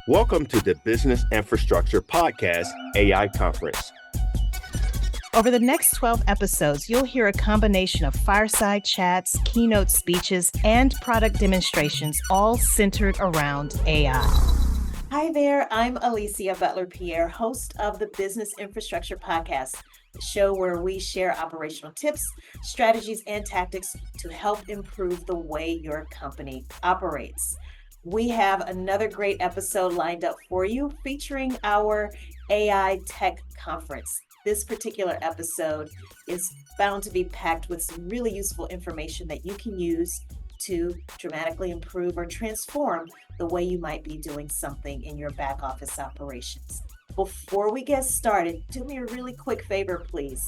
Welcome to the Business Infrastructure Podcast AI Conference. Over the next 12 episodes, you'll hear a combination of fireside chats, keynote speeches, and product demonstrations, all centered around AI. Hi there, I'm Alicia Butler-Pierre, host of the Business Infrastructure Podcast, the show where we share operational tips, strategies, and tactics to help improve the way your company operates. We have another great episode lined up for you featuring our AI Tech Conference. This particular episode is bound to be packed with some really useful information that you can use to dramatically improve or transform the way you might be doing something in your back office operations. Before we get started, do me a really quick favor, please.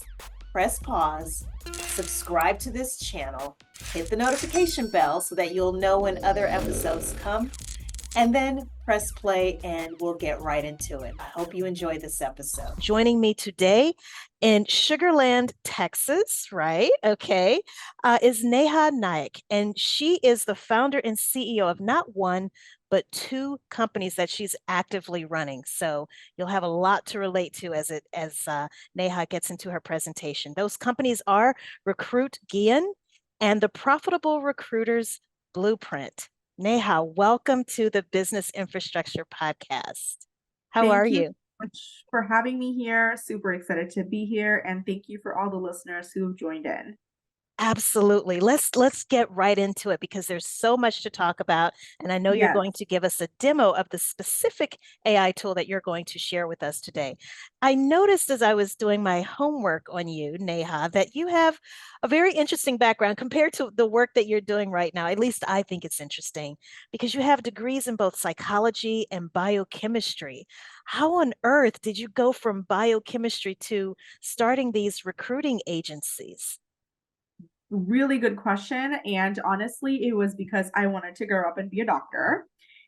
Press pause, subscribe to this channel, hit the notification bell so that you'll know when other episodes come, and then press play and we'll get right into it. I hope you enjoy this episode. Joining me today in Sugar Land, Texas, right? Okay, is Neha Naik, and she is the founder and CEO of not one, but two companies that she's actively running. So you'll have a lot to relate to as Neha gets into her presentation. Those companies are RecruitGyan and the Profitable Recruiters Blueprint. Neha, welcome to the Business Infrastructure Podcast. How are you? Thank you so much for having me here. Super excited to be here. And thank you for all the listeners who have joined in. Absolutely. Let's get right into it because there's so much to talk about. And I know you're going to give us a demo of the specific AI tool that you're going to share with us today. I noticed as I was doing my homework on you, Neha, that you have a very interesting background compared to the work that you're doing right now. At least I think it's interesting because you have degrees in both psychology and biochemistry. How on earth did you go from biochemistry to starting these recruiting agencies? Really good question. And honestly, it was because I wanted to grow up and be a doctor.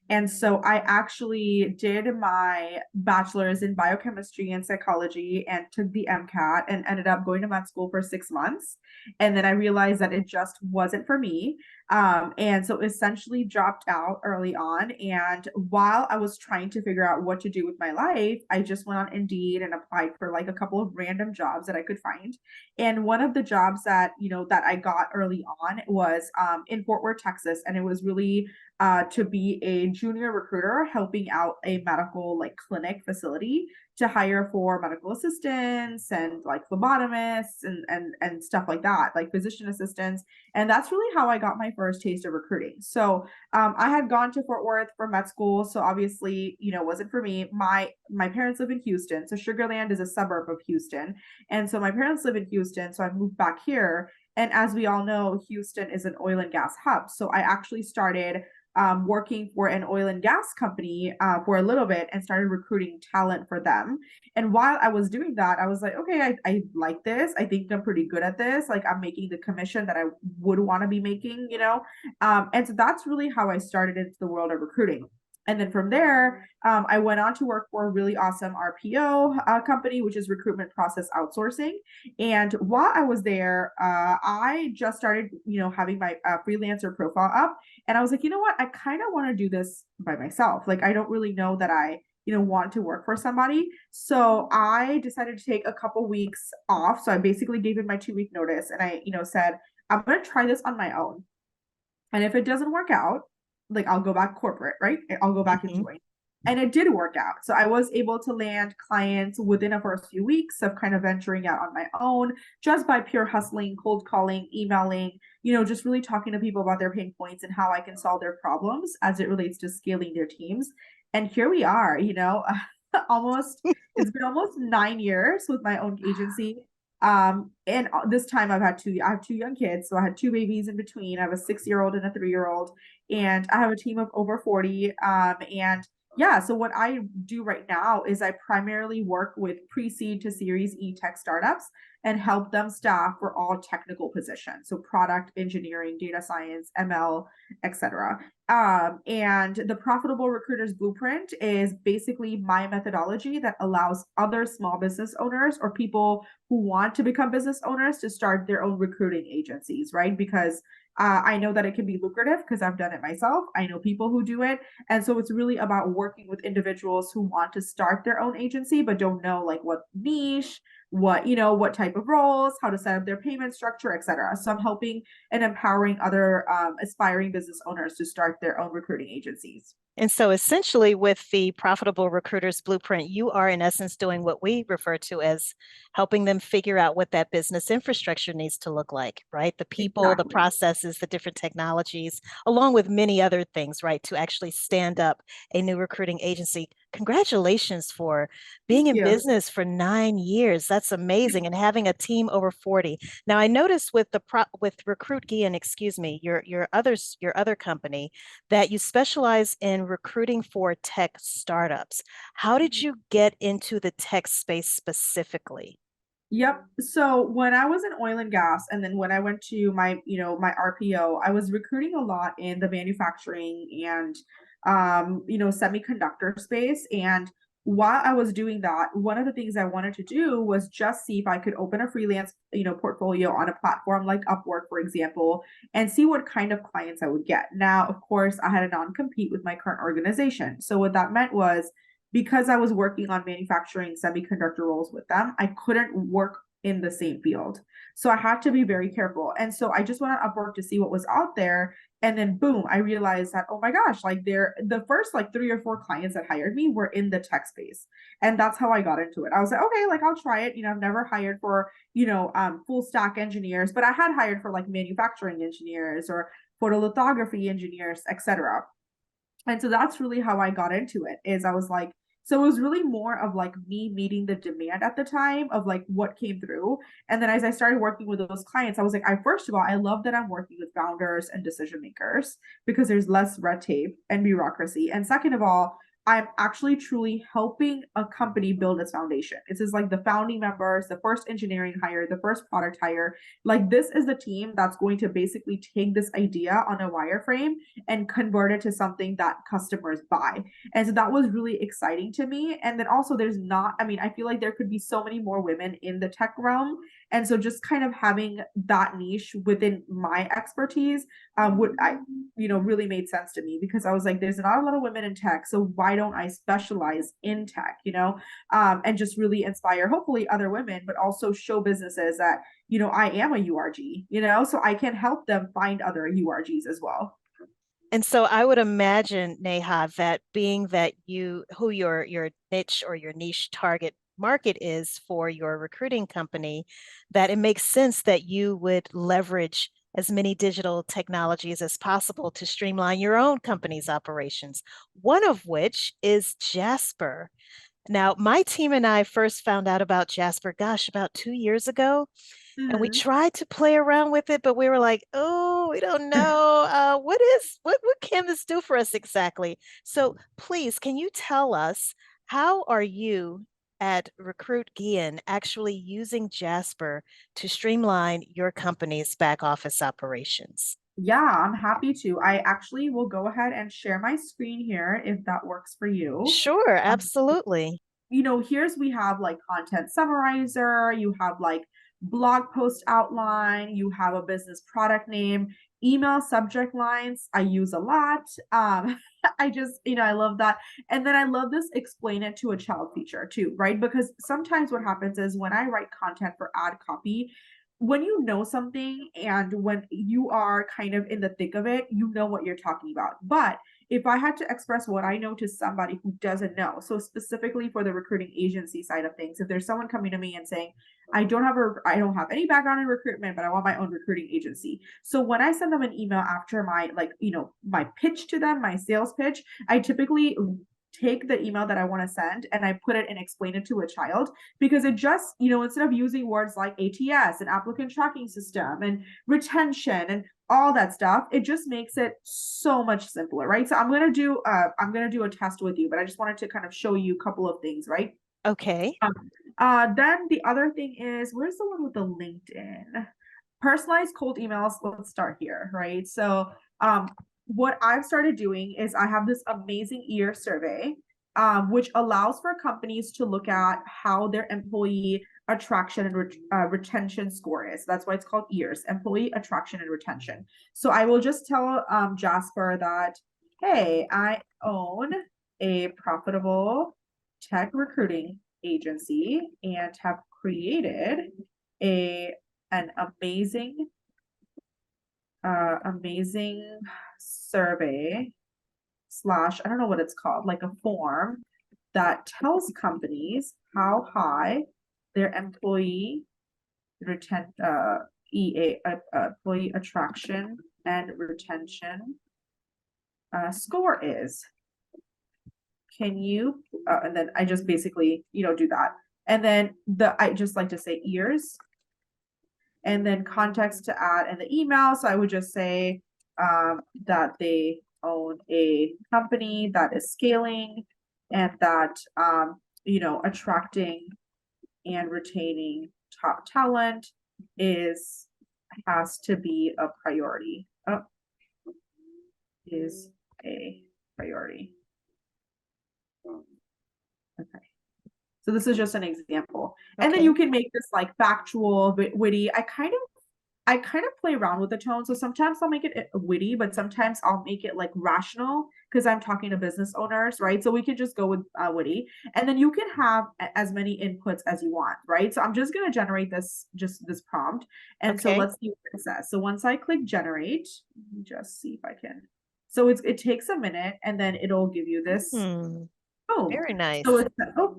And so I actually did my bachelor's in biochemistry and psychology and took the MCAT and ended up going to med school for 6 months. And then I realized that it just wasn't for me. And so essentially dropped out early on. And while I was trying to figure out what to do with my life, I just went on Indeed and applied for like a couple of random jobs that I could find. And one of the jobs that, that I got early on was in Fort Worth, Texas. And it was really to be a junior recruiter helping out a medical like clinic facility to hire for medical assistants and like phlebotomists and stuff like that, like physician assistants. And that's really how I got my first taste of recruiting. So I had gone to Fort Worth for med school. So obviously, wasn't for me. My parents live in Houston. So Sugar Land is a suburb of Houston. And so my parents live in Houston. So I moved back here. And as we all know, Houston is an oil and gas hub. So I actually started working for an oil and gas company for a little bit and started recruiting talent for them. And while I was doing that, I was like, okay, I like this. I think I'm pretty good at this. Like I'm making the commission that I would want to be making, and so that's really how I started into the world of recruiting. And then from there, I went on to work for a really awesome RPO company, which is recruitment process outsourcing. And while I was there, I just started, having my freelancer profile up. And I was like, you know what? I kind of want to do this by myself. Like, I don't really know that I, want to work for somebody. So I decided to take a couple weeks off. So I basically gave in my 2-week notice and I, said, I'm going to try this on my own. And if it doesn't work out, like I'll go back corporate, right? I'll go back and join. And it did work out. So I was able to land clients within the first few weeks of kind of venturing out on my own, just by pure hustling, cold calling, emailing, just really talking to people about their pain points and how I can solve their problems as it relates to scaling their teams. And here we are, it's been almost 9 years with my own agency. And this time I have 2 young kids. So I had 2 babies in between. I have a 6-year-old and a 3-year-old, and I have a team of over 40. And yeah, so what I do right now is I primarily work with pre-seed to Series E tech startups and help them staff for all technical positions. So product engineering, data science, ML, etc. And the Profitable Recruiters Blueprint is basically my methodology that allows other small business owners or people who want to become business owners to start their own recruiting agencies, right? Because I know that it can be lucrative because I've done it myself. I know people who do it. And so it's really about working with individuals who want to start their own agency, but don't know like what niche, what type of roles, how to set up their payment structure, etc. So I'm helping and empowering other aspiring business owners to start their own recruiting agencies. And so essentially with the Profitable Recruiters Blueprint, you are in essence doing what we refer to as helping them figure out what that business infrastructure needs to look like, right? The people, the processes, the different technologies, along with many other things, right? To actually stand up a new recruiting agency. Congratulations for being in business for 9 years. That's amazing. And having a team over 40. Now I noticed with with RecruitGyan, excuse me, your other company, that you specialize in recruiting for tech startups. How did you get into the tech space specifically? Yep. So when I was in oil and gas, and then when I went to my RPO, I was recruiting a lot in the manufacturing and, semiconductor space. And while I was doing that, one of the things I wanted to do was just see if I could open a freelance, portfolio on a platform like Upwork, for example, and see what kind of clients I would get. Now, of course, I had a non-compete with my current organization. So what that meant was, because I was working on manufacturing semiconductor roles with them, I couldn't work in the same field. So I had to be very careful. And so I just went on Upwork to see what was out there. And then boom, I realized that, oh my gosh, like the first like 3 or 4 clients that hired me were in the tech space. And that's how I got into it. I was like, okay, like I'll try it. I've never hired for, full stack engineers, but I had hired for like manufacturing engineers or photolithography engineers, etc. And so that's really how I got into it, is I was like, so it was really more of like me meeting the demand at the time of like what came through. And then as I started working with those clients, I was like, first of all, I love that I'm working with founders and decision makers because there's less red tape and bureaucracy. And second of all, I'm actually truly helping a company build its foundation. This is like the founding members, the first engineering hire, the first product hire. Like this is the team that's going to basically take this idea on a wireframe and convert it to something that customers buy. And so that was really exciting to me. And then also I feel like there could be so many more women in the tech realm. And so just kind of having that niche within my expertise really made sense to me, because I was like, there's not a lot of women in tech. So why don't I specialize in tech, and just really inspire hopefully other women, but also show businesses that, I am a URG, so I can help them find other URGs as well. And so I would imagine, Neha, that being that who your niche or your niche target market is for your recruiting company, that it makes sense that you would leverage as many digital technologies as possible to streamline your own company's operations, one of which is Jasper. Now, my team and I first found out about Jasper, gosh, about 2 years ago. And we tried to play around with it, but we were like, oh, we don't know. What can this do for us exactly? So please, can you tell us, how are you at RecruitGyan actually using Jasper to streamline your company's back office operations? Yeah, I'm happy to. I actually will go ahead and share my screen here if that works for you. Sure, absolutely. Here's we have like content summarizer, you have like blog post outline, you have a business product name, email subject lines. I use a lot. I just, I love that. And then I love this explain it to a child feature too, right? Because sometimes what happens is when I write content for ad copy, when you know something and when you are kind of in the thick of it, you know what you're talking about. But if I had to express what I know to somebody who doesn't know, so specifically for the recruiting agency side of things, if there's someone coming to me and saying, I don't have any background in recruitment, but I want my own recruiting agency. So when I send them an email after my pitch to them, my sales pitch, I typically take the email that I want to send and I put it and explain it to a child, because it just, instead of using words like ATS and applicant tracking system and retention and all that stuff, it just makes it so much simpler, right? So I'm gonna do a test with you, but I just wanted to kind of show you a couple of things, right? Okay. Then the other thing is, where's the one with the LinkedIn? Personalized cold emails. Let's start here, right? So what I've started doing is I have this amazing ear survey, which allows for companies to look at how their employee attraction and retention score is. That's why it's called EARS, employee attraction and retention. So I will just tell Jasper that, hey, I own a profitable tech recruiting agency and have created an amazing survey slash, I don't know what it's called, like a form that tells companies how high their employee employee attraction and retention score is. Can you and then I just basically, do that. And then I just like to say ears, and then context to add in the email. So I would just say that they own a company that is scaling and that, attracting and retaining top talent has to be a priority. Is a priority. Okay. So this is just an example. Okay. And then you can make this like factual, witty. I kind of play around with the tone. So sometimes I'll make it witty, but sometimes I'll make it like rational because I'm talking to business owners, right? So we could just go with witty, and then you can have as many inputs as you want, right? So I'm just going to generate this prompt. And so let's see what it says. So once I click generate, let me just see if I can. So it takes a minute, and then it'll give you this. Oh, very nice. So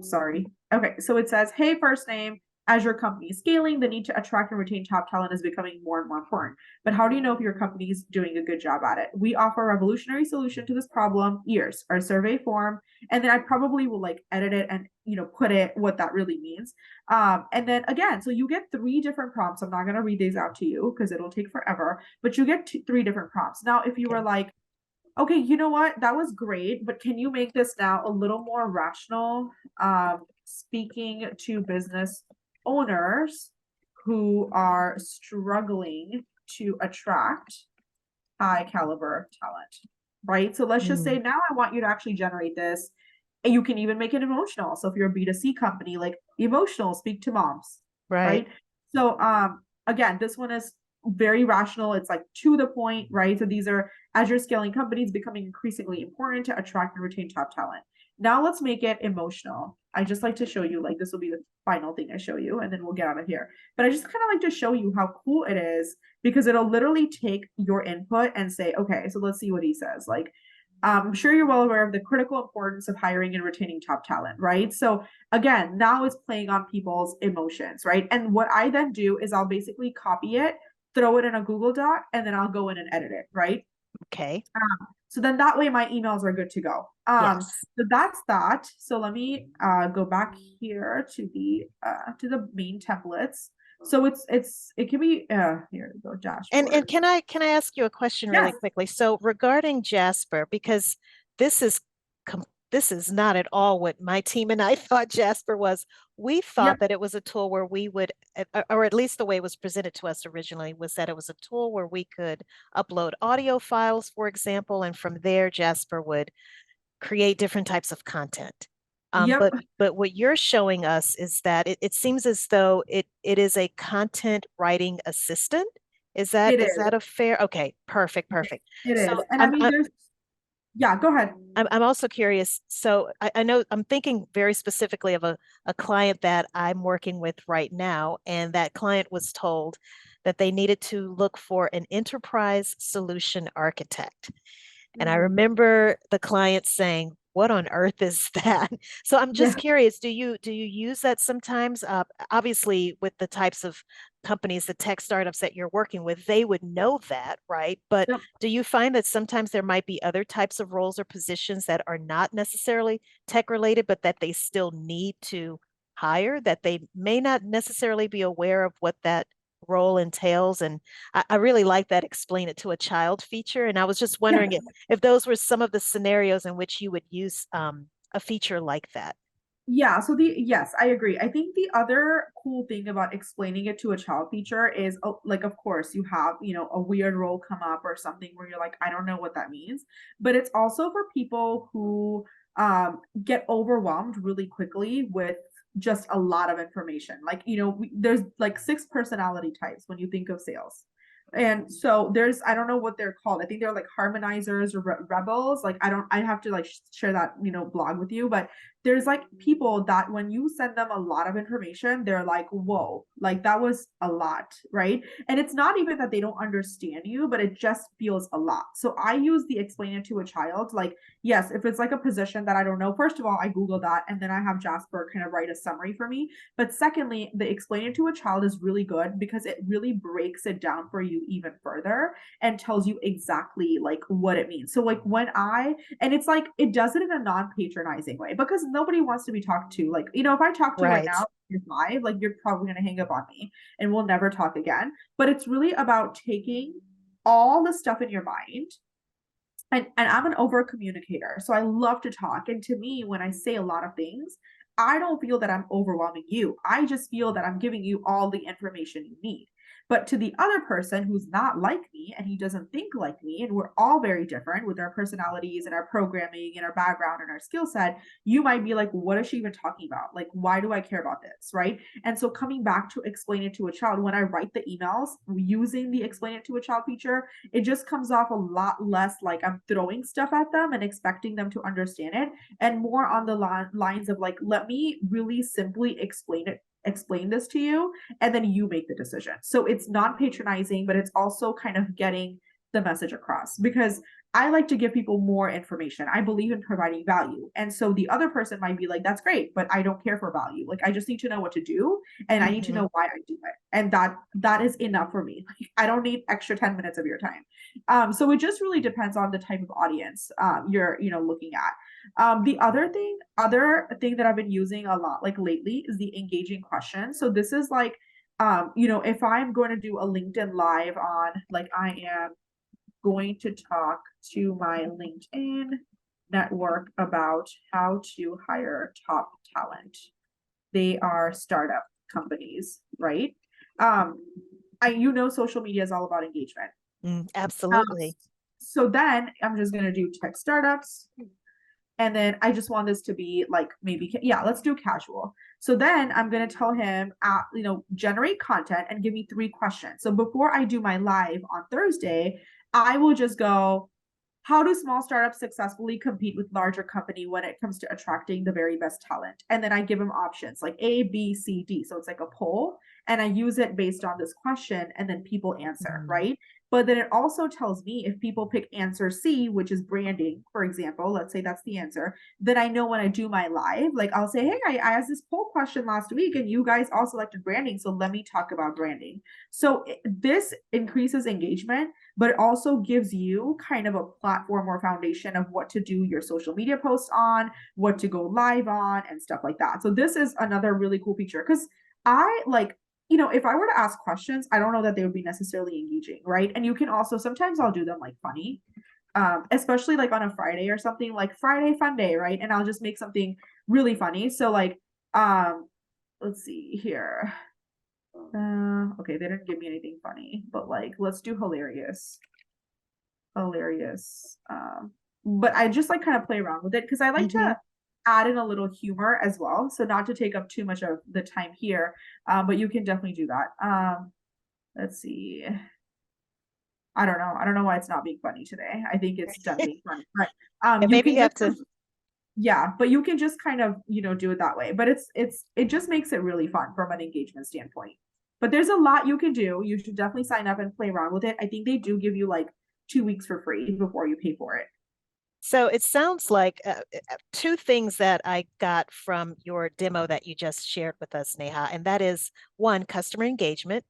sorry. Okay, so it says, hey, first name, as your company is scaling, the need to attract and retain top talent is becoming more and more important. But how do you know if your company is doing a good job at it? We offer a revolutionary solution to this problem, EARS, our survey form. And then I probably will like edit it and, put it what that really means. And then again, so you get 3 different prompts. I'm not going to read these out to you because it'll take forever, but you get 3 different prompts. Now, if you were like, okay, you know what? That was great, but can you make this now a little more rational? Speaking to business owners who are struggling to attract high caliber talent, right? So let's just say now I want you to actually generate this, and you can even make it emotional. So if you're a B2C company, like emotional, speak to moms, right? So again, this one is very rational. It's like to the point, right? So these are, as you're scaling companies, becoming increasingly important to attract and retain top talent. Now let's make it emotional. I just like to show you, like, this will be the final thing I show you, and then we'll get out of here. But I just kind of like to show you how cool it is, because it'll literally take your input and say, okay, so let's see what he says. Like, I'm sure you're well aware of the critical importance of hiring and retaining top talent, right? So again, now it's playing on people's emotions, right? And what I then do is I'll basically copy it, throw it in a Google Doc, and then I'll go in and edit it, right? Okay. So then that way my emails are good to go. Yes. So that's that. So let me go back here to the main templates. So it can be here we go, Josh. And can I ask you a question really quickly? So regarding Jasper, because this is not at all what my team and I thought Jasper was. We thought that it was a tool where we would, or at least the way it was presented to us originally, was that it was a tool where we could upload audio files, for example, and from there Jasper would create different types of content. But what you're showing us is that it seems as though it is a content writing assistant. Is that a fair? Okay, perfect. It is. And I mean, go ahead. I'm also curious. So I know I'm thinking very specifically of a client that I'm working with right now, and that client was told that they needed to look for an enterprise solution architect. And I remember the client saying, what on earth is that? So I'm just curious, do you use that sometimes? Obviously, with the types of companies, the tech startups that you're working with, they would know that, right? But do you find that sometimes there might be other types of roles or positions that are not necessarily tech related, but that they still need to hire, that they may not necessarily be aware of what that role entails? And I really like that explain it to a child feature. And I was just wondering if those were some of the scenarios in which you would use a feature like that. Yeah, so yes, I agree. I think the other cool thing about explaining it to a child feature is like, of course, you have, a weird role come up or something where you're like, I don't know what that means. But it's also for people who get overwhelmed really quickly with just a lot of information. Like, there's like 6 personality types when you think of sales. And so I don't know what they're called. I think they're like harmonizers or rebels. Like, I have to like share that, blog with you, but there's like people that when you send them a lot of information, they're like, whoa, like that was a lot, right? And it's not even that they don't understand you, but it just feels a lot. So I use the explain it to a child. Like, yes, if it's like a position that I don't know, first of all, I Google that and then I have Jasper kind of write a summary for me. But secondly, the explain it to a child is really good because it really breaks it down for you even further and tells you exactly like what it means. So like and it's like, it does it in a non-patronizing way because nobody wants to be talked to. Like, if I talk to you right now, you're live, like you're probably going to hang up on me and we'll never talk again. But it's really about taking all the stuff in your mind. And I'm an over communicator, so I love to talk. And to me, when I say a lot of things, I don't feel that I'm overwhelming you. I just feel that I'm giving you all the information you need. But to the other person who's not like me and he doesn't think like me, and we're all very different with our personalities and our programming and our background and our skill set, you might be like, what is she even talking about? Like, why do I care about this? Right. And so coming back to explain it to a child, when I write the emails using the explain it to a child feature, it just comes off a lot less like I'm throwing stuff at them and expecting them to understand it, and more on the lines of like, let me really simply explain this to you, and then you make the decision. So it's not patronizing, but it's also kind of getting the message across, because I like to give people more information. I believe in providing value. And so the other person might be like, that's great, but I don't care for value. Like, I just need to know what to do, and I need to know why I do it. And that is enough for me. Like, I don't need extra 10 minutes of your time. So it just really depends on the type of audience you're looking at. The other thing that I've been using a lot like lately is the engaging question. So this is like, if I'm going to do a LinkedIn live on, like, I am going to talk to my LinkedIn network about how to hire top talent. They are startup companies, right? Social media is all about engagement. Absolutely. So then I'm just going to do tech startups. And then I just want this to be like, maybe, let's do casual. So then I'm going to tell him, generate content and give me 3 questions. So before I do my live on Thursday, I will just go, how do small startups successfully compete with larger company when it comes to attracting the very best talent? And then I give them options like A, B, C, D. So it's like a poll, and I use it based on this question, and then people answer, right? But then it also tells me if people pick answer C, which is branding, for example, let's say that's the answer, then I know when I do my live, like I'll say, hey, I asked this poll question last week and you guys all selected branding. So let me talk about branding. So this increases engagement, but it also gives you kind of a platform or foundation of what to do your social media posts on, what to go live on, and stuff like that. So this is another really cool feature, because I like, if I were to ask questions, I don't know that they would be necessarily engaging, right? And you can also, sometimes I'll do them like funny, especially like on a Friday or something, like Friday fun day, right? And I'll just make something really funny. So like, let's see here. Okay, they didn't give me anything funny, but like, let's do hilarious. But I just like kind of play around with it because I like to add in a little humor as well. So not to take up too much of the time here, but you can definitely do that. Let's see. I don't know why it's not being funny today. I think it's done being funny, but maybe you have to. Yeah, but you can just kind of, do it that way. But it just makes it really fun from an engagement standpoint. But there's a lot you can do. You should definitely sign up and play around with it. I think they do give you like 2 weeks for free before you pay for it. So it sounds like 2 things that I got from your demo that you just shared with us, Neha, and that is 1, customer engagement,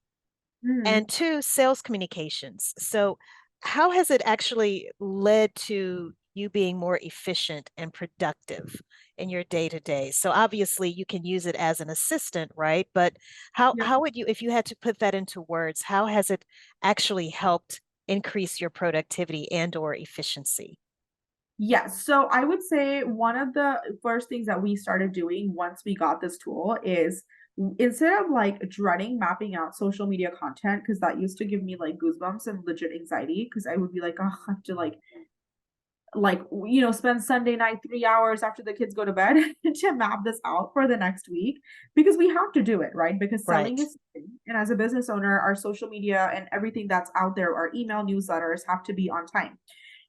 and 2, sales communications. So how has it actually led to you being more efficient and productive in your day-to-day? So obviously you can use it as an assistant, right? But how would you, if you had to put that into words, how has it actually helped increase your productivity and or efficiency? Yes. So I would say one of the first things that we started doing once we got this tool is instead of like dreading mapping out social media content, because that used to give me like goosebumps and legit anxiety, because I would be like, oh, I have to spend Sunday night 3 hours after the kids go to bed to map this out for the next week, because we have to do it, right? Because selling Right. is, and as a business owner, our social media and everything that's out there, our email newsletters have to be on time.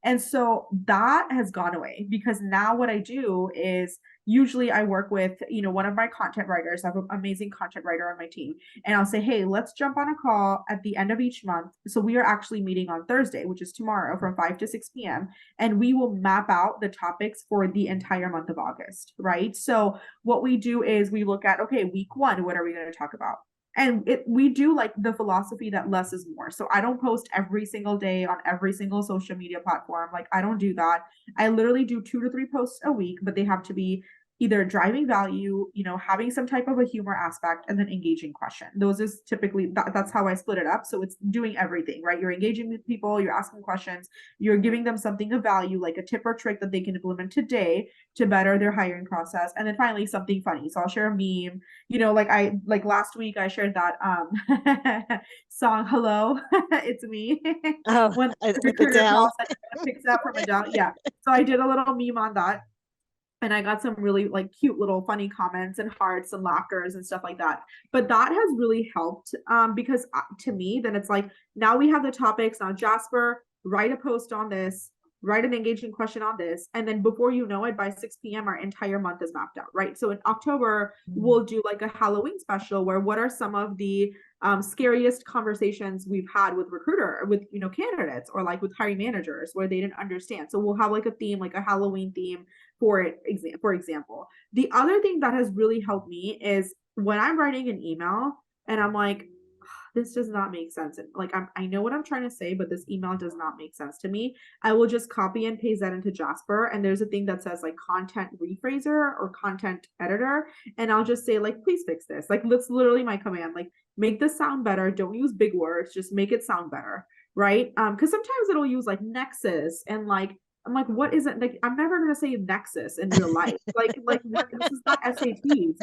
And so that has gone away, because now what I do is usually I work with, one of my content writers. I have an amazing content writer on my team. And I'll say, hey, let's jump on a call at the end of each month. So we are actually meeting on Thursday, which is tomorrow, from 5 to 6 p.m. And we will map out the topics for the entire month of August, right? So what we do is we look at, okay, week one, what are we going to talk about? And we do like the philosophy that less is more. So I don't post every single day on every single social media platform. Like, I don't do that. I literally do 2 to 3 posts a week, but they have to be either driving value, having some type of a humor aspect, and then engaging question. Those is typically that's how I split it up. So it's doing everything, right? You're engaging with people, you're asking questions, you're giving them something of value, like a tip or trick that they can implement today to better their hiring process. And then finally something funny. So I'll share a meme, like last week I shared that song Hello, It's Me. Oh, When the with recruiter Adele. calls and picks up from Adele. Yeah. So I did a little meme on that, and I got some really like cute little funny comments and hearts and laughters and stuff like that. But that has really helped, because to me, then it's like, now we have the topics. Now, Jasper, write a post on this, write an engaging question on this. And then before you know it, by 6 p.m., our entire month is mapped out, right? So in October, we'll do like a Halloween special where what are some of the scariest conversations we've had with candidates, or like with hiring managers where they didn't understand. So we'll have like a theme, like a Halloween theme for example. The other thing that has really helped me is when I'm writing an email and I'm like, this does not make sense. And like, I know what I'm trying to say, but this email does not make sense to me. I will just copy and paste that into Jasper. And there's a thing that says like content rephraser or content editor. And I'll just say like, please fix this. Like, that's literally my command. Like, make this sound better. Don't use big words. Just make it sound better. Right. Because sometimes it'll use like nexus, and like, I'm like, what is it? Like, I'm never gonna say nexus in real life. Like this is not SATs.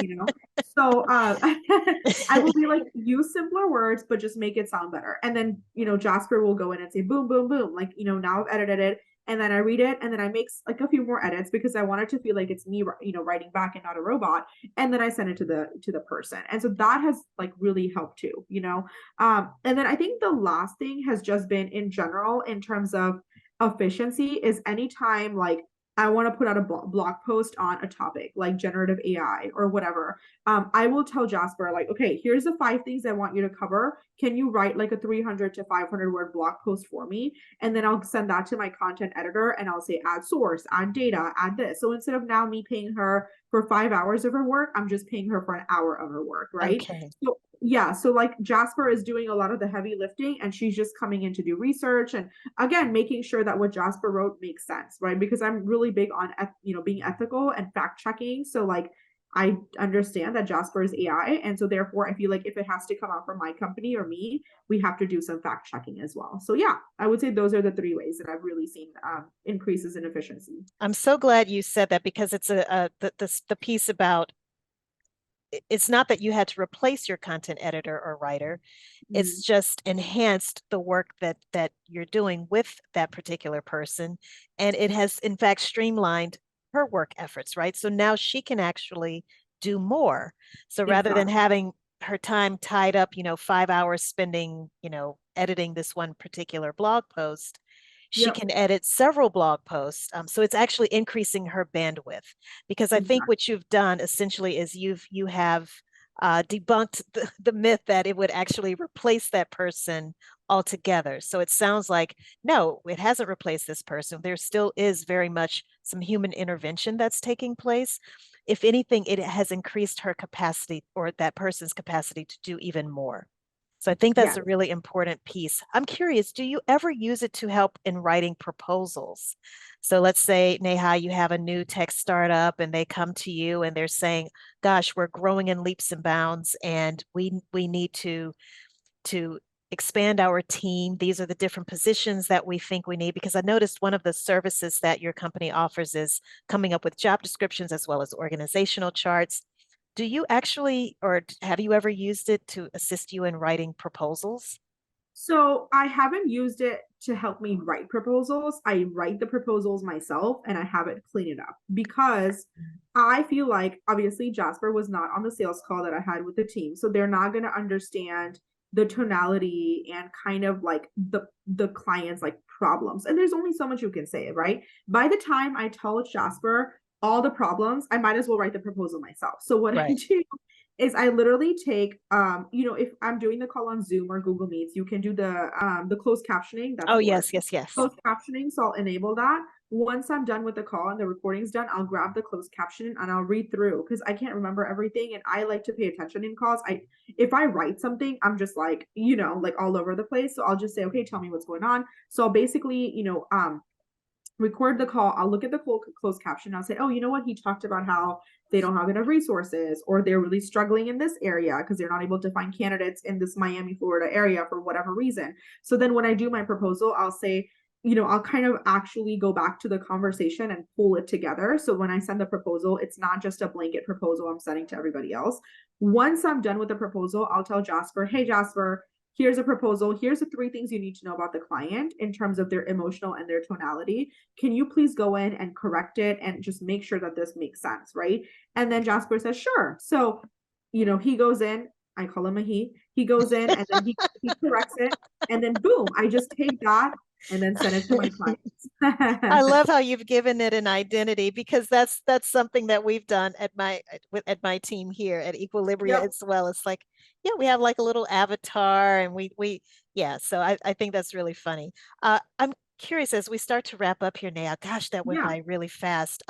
So I will be like, use simpler words, but just make it sound better. And then, Jasper will go in and say, boom, boom, boom. Like, now I've edited it. And then I read it, and then I make like a few more edits because I want it to feel like it's me, writing back and not a robot. And then I send it to the person. And so that has like really helped too. And then I think the last thing has just been in general in terms of efficiency is anytime like I want to put out a blog post on a topic like generative AI or whatever, I will tell Jasper like, okay, here's the 5 things I want you to cover. Can you write like a 300 to 500 word blog post for me? And then I'll send that to my content editor and I'll say, add source, add data, add this. So instead of now me paying her for 5 hours of her work, I'm just paying her for an hour of her work, right? Okay. So yeah, so like Jasper is doing a lot of the heavy lifting, and she's just coming in to do research and again making sure that what Jasper wrote makes sense, right? Because I'm really big on being ethical and fact checking. So like I understand that Jasper is AI, and so therefore I feel like if it has to come out from my company or me, we have to do some fact checking as well. So yeah, I would say those are the 3 ways that I've really seen increases in efficiency. I'm so glad you said that, because it's the piece about, it's not that you had to replace your content editor or writer. It's just enhanced the work that you're doing with that particular person. And it has in fact streamlined her work efforts, right? So now she can actually do more. So rather than Exactly. having her time tied up, 5 hours spending, editing this one particular blog post, she Yep. can edit several blog posts. So it's actually increasing her bandwidth, because I think Exactly. what you've done essentially is you have debunked the myth that it would actually replace that person altogether. So it sounds like, no, it hasn't replaced this person. There still is very much some human intervention that's taking place. If anything, it has increased her capacity, or that person's capacity, to do even more. So I think that's Yeah. a really important piece. I'm curious, do you ever use it to help in writing proposals? So let's say, Neha, you have a new tech startup and they come to you and they're saying, gosh, we're growing in leaps and bounds, and we need to expand our team. These are the different positions that we think we need, because I noticed one of the services that your company offers is coming up with job descriptions as well as organizational charts. Do you actually, or have you ever used it to assist you in writing proposals? So I haven't used it to help me write proposals. I write the proposals myself and I have it clean it up because I feel like obviously Jasper was not on the sales call that I had with the team. So they're not going to understand the tonality and kind of like the client's like problems. And there's only so much you can say, right? By the time I tell Jasper all the problems, I might as well write the proposal myself. So what I do is I literally take, if I'm doing the call on Zoom or Google Meets, you can do the closed captioning. Oh, yes. Closed captioning. So I'll enable that. Once I'm done with the call and the recording's done, I'll grab the closed captioning and I'll read through because I can't remember everything. And I like to pay attention in calls. If I write something, I'm just like, like all over the place. So I'll just say, okay, tell me what's going on. So I'll basically, record the call. I'll look at the closed caption. I'll say, oh, you know what? He talked about how they don't have enough resources or they're really struggling in this area because they're not able to find candidates in this Miami, Florida area for whatever reason. So then when I do my proposal, I'll say, I'll kind of actually go back to the conversation and pull it together. So when I send the proposal, it's not just a blanket proposal I'm sending to everybody else. Once I'm done with the proposal, I'll tell Jasper, hey, Jasper, here's a proposal. Here's the 3 things you need to know about the client in terms of their emotional and their tonality. Can you please go in and correct it and just make sure that this makes sense, right? And then Jasper says, sure. So, he goes in, I call him a he goes in and then he corrects it. And then boom, I just take that and then send it to my clients. I love how you've given it an identity because that's something that we've done at my team here at Equilibria as well. It's like, yeah, we have like a little avatar and so I think that's really funny. I'm curious as we start to wrap up here, Neha, gosh, that went by really fast.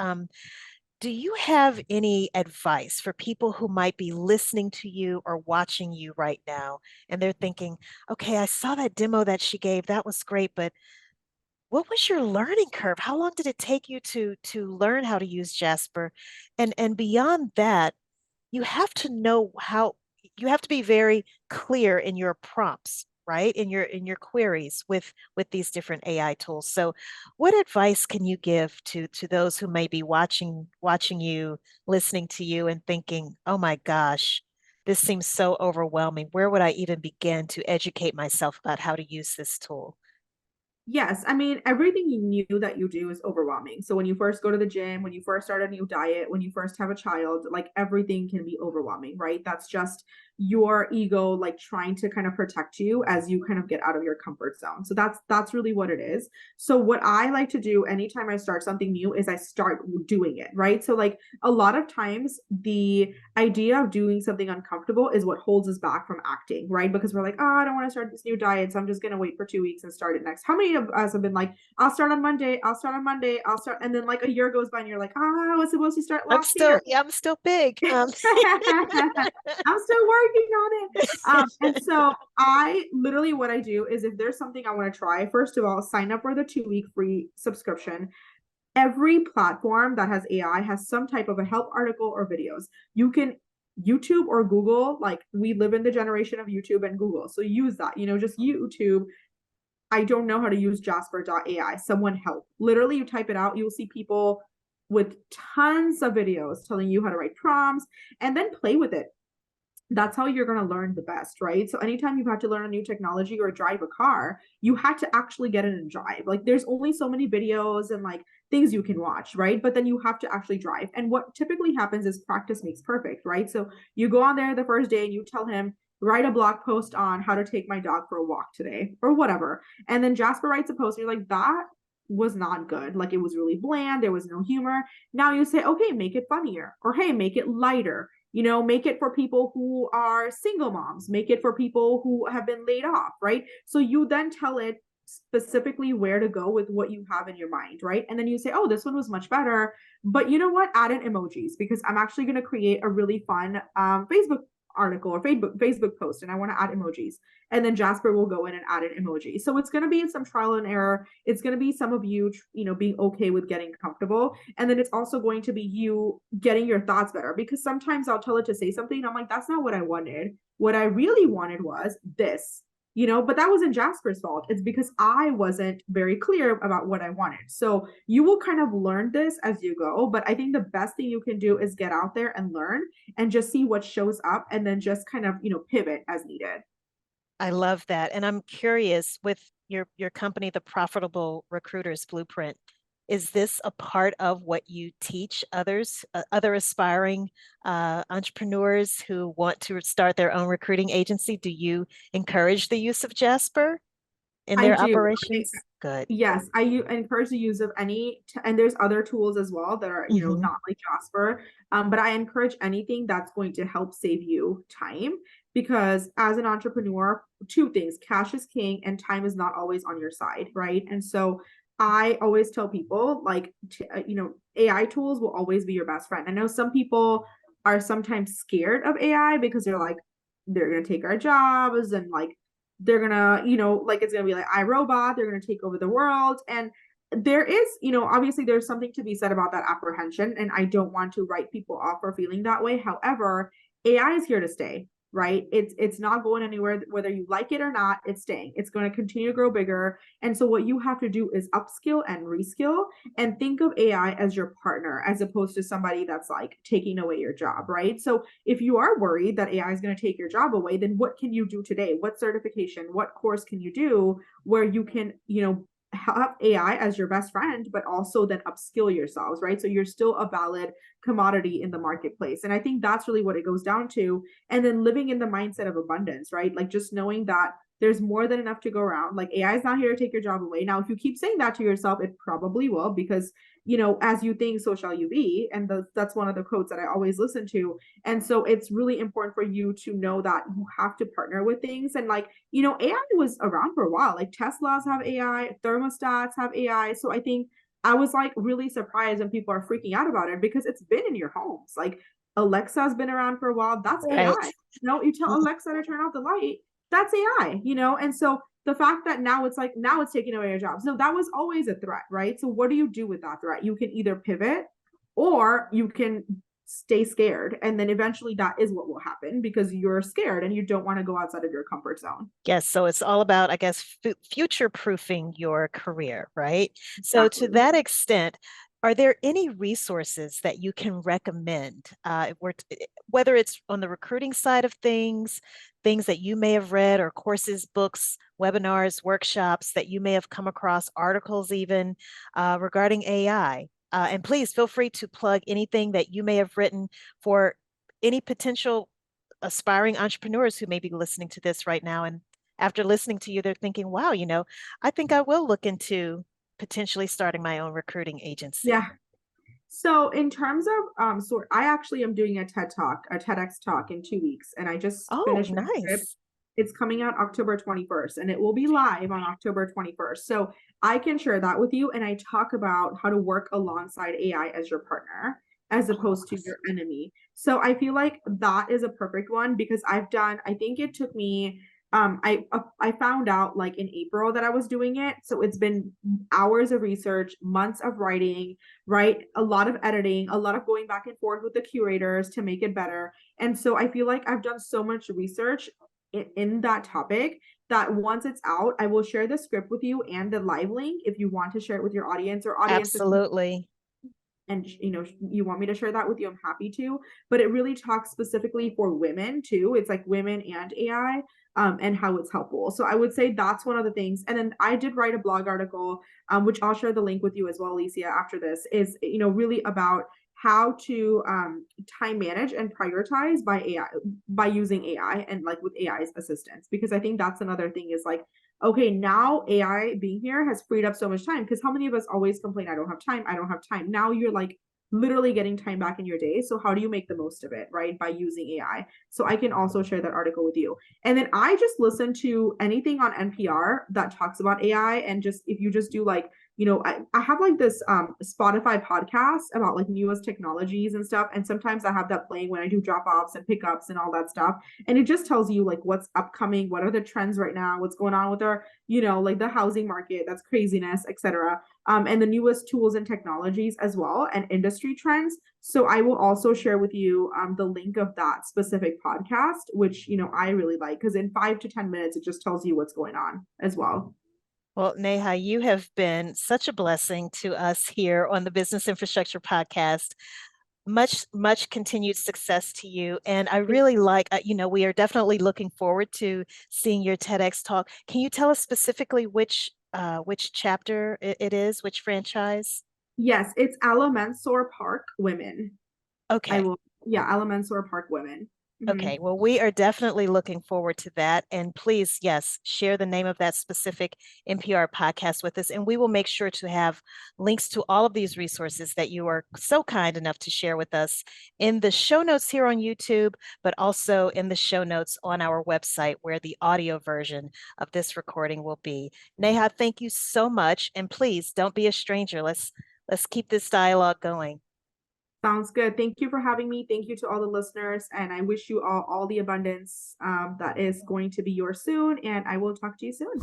Do you have any advice for people who might be listening to you or watching you right now and they're thinking, okay, I saw that demo that she gave, that was great, but what was your learning curve? How long did it take you to learn how to use Jasper? And beyond that, you have to know you have to be very clear in your prompts, right? In your queries with these different AI tools. So what advice can you give to those who may be watching you, listening to you and thinking, oh my gosh, this seems so overwhelming. Where would I even begin to educate myself about how to use this tool? Yes, I mean, everything you knew that you do is overwhelming. So when you first go to the gym, when you first start a new diet, when you first have a child, like everything can be overwhelming, right? That's just your ego like trying to kind of protect you as you kind of get out of your comfort zone. So that's really what it is. So what I like to do anytime I start something new is I start doing it, right? So like a lot of times the idea of doing something uncomfortable is what holds us back from acting, right? Because we're like, oh, I don't want to start this new diet, so I'm just going to wait for 2 weeks and start it next. How many of us have been like, I'll start on Monday, and then like a year goes by and you're like, oh, I was supposed to start last year. Yeah, I'm still big. I'm still working on it. And so what I do is if there's something I want to try, first of all, sign up for the 2-week free subscription. Every platform that has AI has some type of a help article or videos. You can YouTube or Google, like we live in the generation of YouTube and Google. So use that, just YouTube. I don't know how to use Jasper.ai. Someone help. Literally, you type it out, you'll see people with tons of videos telling you how to write prompts and then play with it. That's how you're going to learn the best, right? So anytime you've had to learn a new technology or drive a car, you had to actually get in and drive. Like there's only so many videos and like things you can watch, right? But then you have to actually drive. And what typically happens is practice makes perfect, right? So you go on there the first day and you tell him, write a blog post on how to take my dog for a walk today or whatever. And then Jasper writes a post and you're like, that was not good. Like it was really bland. There was no humor. Now you say, okay, make it funnier, or hey, make it lighter. Make it for people who are single moms, make it for people who have been laid off, right? So you then tell it specifically where to go with what you have in your mind, right? And then you say, oh, this one was much better, but you know what? Add in emojis because I'm actually going to create a really fun Facebook article or Facebook post and I want to add emojis. And then Jasper will go in and add an emoji. So it's going to be some trial and error. It's going to be some of you, being okay with getting comfortable. And then it's also going to be you getting your thoughts better because sometimes I'll tell it to say something and I'm like, that's not what I wanted. What I really wanted was this. but that wasn't Jasper's fault. It's because I wasn't very clear about what I wanted. So you will kind of learn this as you go. But I think the best thing you can do is get out there and learn and just see what shows up and then just kind of, pivot as needed. I love that. And I'm curious with your company, the Profitable Recruiters Blueprint, is this a part of what you teach others, other aspiring entrepreneurs who want to start their own recruiting agency? Do you encourage the use of Jasper in I their do. operations? Good. Yes, I encourage the use of and there's other tools as well that are, not like Jasper. But I encourage anything that's going to help save you time, because as an entrepreneur, two things: cash is king and time is not always on your side, right? And so I always tell people, like, AI tools will always be your best friend. I know some people are sometimes scared of AI because they're like, they're gonna take our jobs, and like they're gonna, like it's gonna be like iRobot, they're gonna take over the world. And there is, obviously there's something to be said about that apprehension. And I don't want to write people off for feeling that way. However, AI is here to stay, right? It's not going anywhere, whether you like it or not, it's staying. It's going to continue to grow bigger. And so what you have to do is upskill and reskill, and think of AI as your partner, as opposed to somebody that's like taking away your job, right? So if you are worried that AI is going to take your job away, then what can you do today? What certification, what course can you do where you can, have AI as your best friend, but also then upskill yourselves, right? So you're still a valid commodity in the marketplace. And I think that's really what it goes down to. And then living in the mindset of abundance, right? Like just knowing that there's more than enough to go around. Like AI is not here to take your job away. Now, if you keep saying that to yourself, it probably will, because, as you think, so shall you be. And that's one of the quotes that I always listen to. And so it's really important for you to know that you have to partner with things. And like, AI was around for a while. Like Teslas have AI, thermostats have AI. So I think I was like really surprised when people are freaking out about it, because it's been in your homes. Like Alexa's been around for a while. That's Right. AI. You tell Alexa to turn off the light. That's AI, And so the fact that now it's taking away your jobs. No, that was always a threat, right? So what do you do with that threat? You can either pivot, or you can stay scared. And then eventually that is what will happen, because you're scared and you don't want to go outside of your comfort zone. Yes. So it's all about, I guess, future proofing your career, right? So to that extent, are there any resources that you can recommend, whether it's on the recruiting side of things that you may have read, or courses, books, webinars, workshops that you may have come across, articles even regarding AI? And please feel free to plug anything that you may have written for any potential aspiring entrepreneurs who may be listening to this right now. And after listening to you, they're thinking, wow, I think I will look into potentially starting my own recruiting agency. Yeah. So in terms of, so I actually am doing a TEDx talk in 2 weeks, and I just finished my script. It's coming out October 21st, and it will be live on October 21st. So I can share that with you. And I talk about how to work alongside AI as your partner, as opposed to your enemy. So I feel like that is a perfect one, because I think it took me, I found out like in April that I was doing it. So it's been hours of research, months of writing, right? A lot of editing, a lot of going back and forth with the curators to make it better. And so I feel like I've done so much research in that topic that once it's out, I will share the script with you and the live link if you want to share it with your audience, or audience. Absolutely. And you want me to share that with you, I'm happy to. But it really talks specifically for women too. It's like women and AI, and how it's helpful. So I would say that's one of the things. And then I did write a blog article, which I'll share the link with you as well, Alicia, after this, is really about how to time manage and prioritize by using AI, and like with AI's assistance. Because I think that's another thing, is like, okay, now AI being here has freed up so much time. Because how many of us always complain, I don't have time. Now you're like literally getting time back in your day. So how do you make the most of it, right? By using AI. So I can also share that article with you. And then I just listen to anything on NPR that talks about AI, and just if you just do like I have like this Spotify podcast about like newest technologies and stuff. And sometimes I have that playing when I do drop-offs and pickups and all that stuff. And it just tells you like what's upcoming, what are the trends right now, what's going on with our, like the housing market, that's craziness, etc. And the newest tools and technologies as well, and industry trends. So I will also share with you the link of that specific podcast, which, I really like, because in 5 to 10 minutes, it just tells you what's going on as well. Well, Neha, you have been such a blessing to us here on the Business Infrastructure Podcast. Much continued success to you. And I really like, we are definitely looking forward to seeing your TEDx talk. Can you tell us specifically which chapter it is, which franchise? Yes, it's Alamensor Park Women. Okay. Alamensor Park Women. Okay, well, we are definitely looking forward to that. And please, yes, share the name of that specific NPR podcast with us. And we will make sure to have links to all of these resources that you are so kind enough to share with us in the show notes here on YouTube, but also in the show notes on our website where the audio version of this recording will be. Neha, thank you so much. And please don't be a stranger. Let's keep this dialogue going. Sounds good. Thank you for having me. Thank you to all the listeners. And I wish you all the abundance that is going to be yours soon. And I will talk to you soon.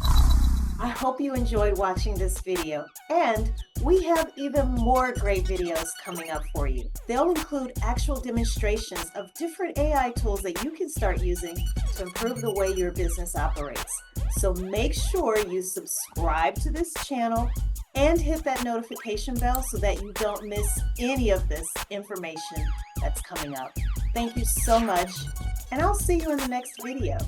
I hope you enjoyed watching this video. And we have even more great videos coming up for you. They'll include actual demonstrations of different AI tools that you can start using to improve the way your business operates. So make sure you subscribe to this channel and hit that notification bell so that you don't miss any of this information that's coming up. Thank you so much, and I'll see you in the next video.